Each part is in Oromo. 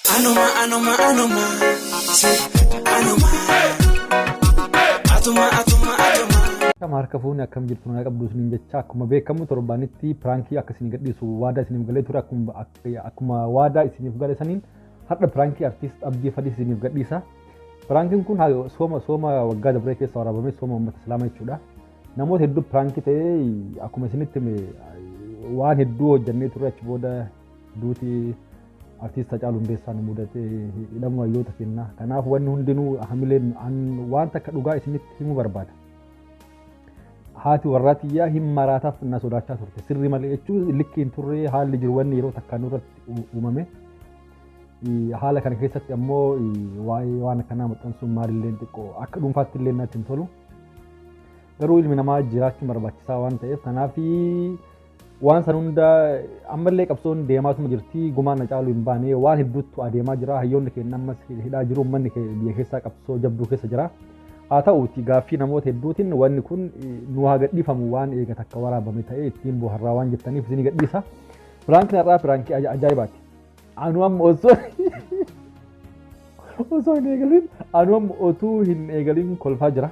Anuma, si, atuma. Harka fuuni akkam jirtu nagaa qabdu isiniin jecha akkuma beekamu torbaanitti pirankii akka isin gadhiisu waadaa isiniif galee ture akkuma waadaa isiniif gale saniin har'a pirankii Artist Abdi Fadis isiniif gadhiisa. Pirankiin kun sooma waggaa dabree keessa waraabame sooma uummata islaamaa jechuudha. Namoota hedduu pirankii ta'ee akkuma isinitti waan hedduu hojjannee ture achi booda duuti Artist Hacaaluu Hundeessaa nu mudatee hidhamuu hayyoota kennaa. Kanaaf wanni hundinuu hamileen waan takka dhugaa isinitti himuu barbaada. Haati warraatiyyaa hin maraataaf na sodaachaa turte sirri malee jechuun likkiin turre haalli jiru wanni yeroo takkaan irratti uumame. Haala kana keessatti ammoo waan akkanaa maxxansuun maalillee xiqqoo akka dhuunfaatti illee natti hin tolu. Garuu ilmi namaa jiraachuun barbaachisaa waan ta'eef kanaaf waan san hunda ammallee qabsoon deemaatuma jirti gumaan Hacaaluu hin baane waan hedduutu adeemaa jira hayyoonni keenya ammas hidhaa jiru uummanni biyya keessaa qabsoo jabduu keessa jira. Haa ta'uuti gaaffii namoota hedduutiin wanni kun nu haa gadhiifamu waan eegate akka waraabame ta'ee ittiin bohaarraa waan jettaniif isin gadhiisa. Piraankiin har'aa pirankii ajaa'ibaati. Anu amma otuu hin eegalin kolfaa jira.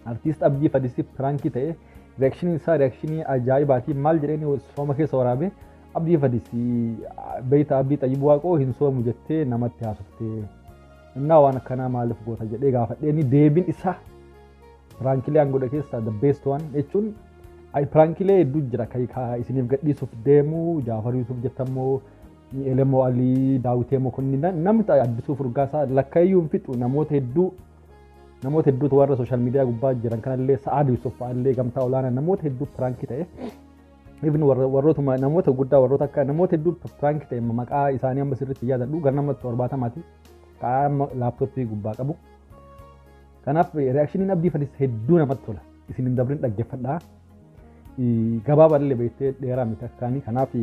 Artist Abdi Fadis Prank ta'ee reakshinii isaa reakshinii ajaa'ibaati. Maal jedheen sooma keessa waraabe Abdi Fadis beeyta Abdii Xayyib Waaqoo hin soomu jettee namatti haasoftee. Innaa waan akkanaa maaliif goota jedhee gaafadheeni deebiin isaa pirankilee godhe keessaa the best one jechuun pirankilee hedduu jira kan isiniif gadhiisuuf deemu Jaafar Yuusuf jettammoo Elemoo Alii Daawitee Mokonnin namni Addisuu Furgaasaa lakkayyuu hin fixu namoota hedduutu warra sooshaal miidiyaa gubbaa jiran kanallee Sa'aad Yuusuf fa'aallee gamtaa olaanaa namoota hedduu pirankii ta'e even warrootuma namoota guddaa warroota akka namoota hedduu pirankii ta'e maqaa isaanii amma sirriitti yaadadhu gara nama 70 qaama laaptooppii gubbaa qabu. Kanaaf reakshiiniin Abdii Fadis hedduu namatti tola. Isin hin dabrin dhaggeeffadhaa. Gabaaballee beektee dheeraa miti akkaanii. Kanaaf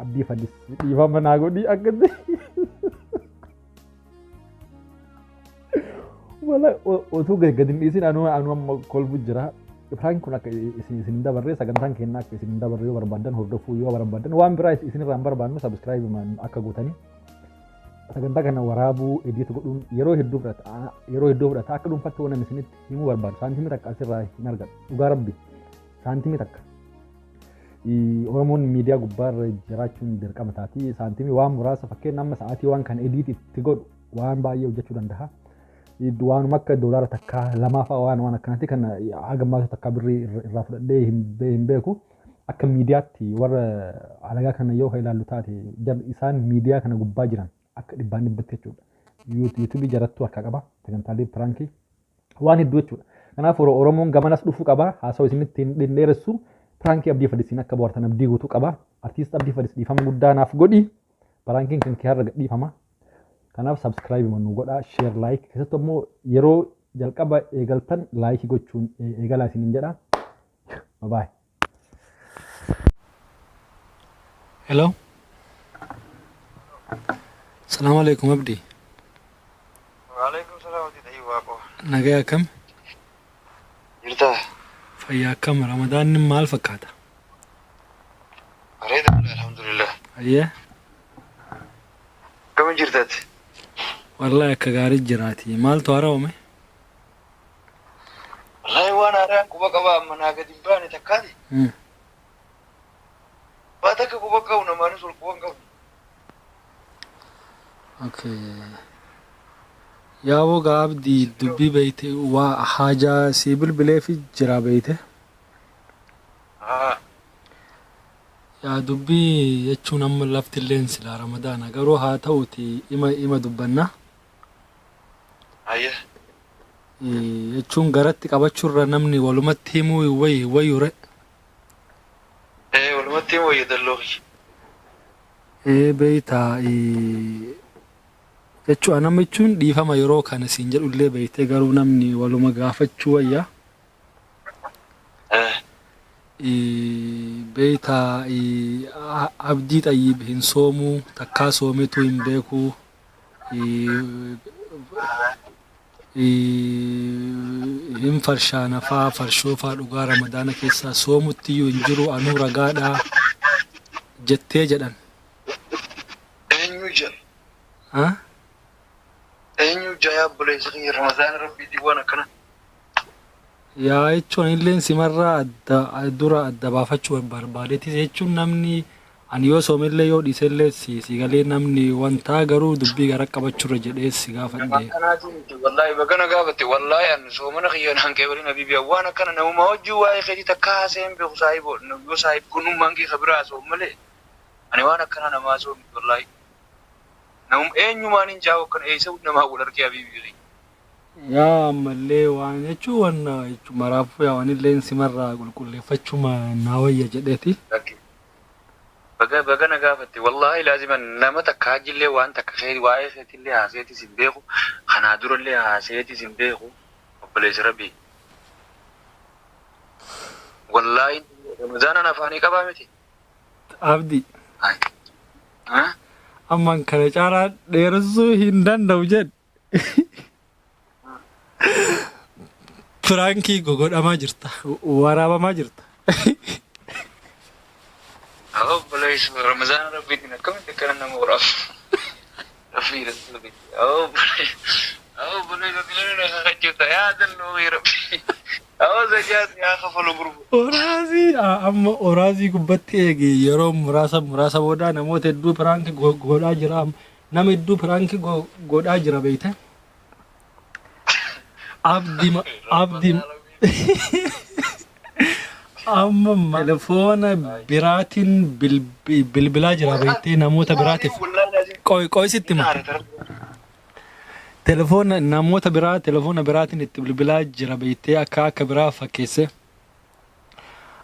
Abdii Fadis dhiifama naa godhii akkasii. Wala otuu gadi hin dhiisin anu amma kolfu jira. Piraankiin kun akka isin hin dabarree sagantaan kennaa akka isin hin dabarree yoo barbaadan hordofuu yoo barbaadan waan biraa isinirraa hin barbaannu sabiskiraayib akka gootanii. Sagantaa kana waraabuu ediit godhuun yeroo hedduu fudhata akka dhuunfaatti waan isinitti himuu barbaadu saantimii takka asirraa hin argadhu dhugaa rabbi saantimii takka Oromoon miidiyaa gubbaarra jiraachuun dirqama taati saantimii waan muraasa fakkeenya amma sa'aatii waan kan ediit itti godhu waan baay'ee hojjechuu danda'a waanuma akka doolaara takka lamaafaa waan akkanaatti kan hagammaatu takka birrii irraa fudhadhee hin beeku akka miidiyaatti warra alagaa kana yoo ilaallu taate isaan miidiyaa kana gubbaa jiran akka dhibbaan dhibbatti jechuudha. YouTube jarattu harka qaba sagantaalee pirankii waan hedduu jechuudha. Kanaaf Oromoon gamanas dhufuu qaba haasa'u isinitti hin dheeressu pirankii Abdii Fadisiin akka bohaartan abdii guutuu qaba. Artist Abdii Fadis dhiifama guddaa naaf godhi. Pirankiin kan kee har'a gadhiifama. Kanaaf subscribe nu godhaa share like keessattuu immoo yeroo jalqaba eegaltan like gochuun eegalaa isiniin jedha. Bye bye. Hello. Assalamu alaikum Abdi. Waalaikum salam Abdi Tayyib Waaqoo. Nagaa akkam? Jirtaa? Fayyaa akkam? Ramadaan maal fakkaata? Bareedaadha alhamdulillah. Ayyee? Akkamiin jirtaati? Wallahi akka gaarii jiraati. Maaltu haara'ume? Wallahi waan haaraan quba qabaa amma naa gadi hin baane takkaati. Waa takka quba qabu namaanis ol quba hin qabu. Okay. Yaa wogaa Abdii dubbii beeyte waa haajaa si bilbilee fi jira beeyte. Yaa dubbii jechuun amma lafti illee silaa Ramadaana garuu haa ta'uti ima dubbanna. Ayya. Jechuun garatti qabachuurra namni walumatti himuu wayyure. Walumatti himuu wayya dalloo. Beeytaa jechuun nama jechuun dhiifama yeroo kana siin jedhullee beeytee garuu namni waluma gaafachuu wayyaa. Beeytaa Abdii Xayyib hin soomuu takkaa soometu hin beekuu hin farshaana faa farshoo faa dhugaa Ramadaana keessaa soomutti iyyuu hin jiru anuu ragaadhaa jettee jedhan. Eenyu jedha? Ha? Eenyu jaya buleessa kiyya Ramadaan Rabbiitii waan akkana. Yaa jechuun illeen simarraa dura adda baafachuu barbaadeetis jechuun namni ani yoo soomillee yoo dhiisellee si galee namni wanta garuu dubbii gara qabachuurra jedhee si gaafadhe. Wallahi bagana gaafate wallahi an soomana kiyya naan keewwaliin habiibi waan akkana namuma hojii waa'ee keetii takka haaseen beeku saayiboo yoo saayib kunummaan kee kabiraa soom malee ani waan akkana namaa soomi wallahi. Namum eenyumaan hin jaa'u akkana eessa namaa wal argee habiibi. Yaa ammallee waan jechuun maraafuu yaa waan illeen simarraa qulqulleeffachuma naa wayya jedheeti. Bagana gaafate wallahi laaziman nama takka hajillee waan takka khayri waa'ee keetillee haaseeti sin beeku kanaa durallee haaseeti sin beeku obboleessa Rabbii. Wallahi Ramazaanan afaanii qabaa miti. Abdi. Amman kana caalaa dheeressuu hin danda'u jedhe. Pranki godhamaa jirta. Waraabamaa jirta. Obboleessa Ramazaan Rabbiitiin akkamitti akkana nama waraabu. Rabbiidha Rabbii. Obboleessa Bilaala kakkachuuta yaadan loobii Rabbii. Zajaat yaa kafalu gurbu. ORAZI amma ORAZI gubbatti eegi yeroo muraasa booda namoota hedduu prank godhaa jira. Nama hedduu prank godhaa jira beekte. Abdi amma telefoona biraatiin bilbilaa jira beekte namoota biraatiif. Qoysitti ma. Namoota biraa telefoona biraatiin itti bilbilaa jira beekte akka biraa fakkeesse.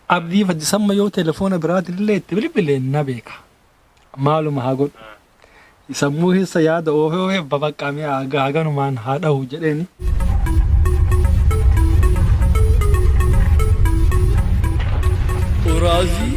Abdii Fadis amma yoo telefoona biraatiin illee itti bilbilee na beeka. Maaluma haa godhu. Sammuu keessa yaada oofee babaqqaamee haganumaan haa dhahu jedheeni. ORAZI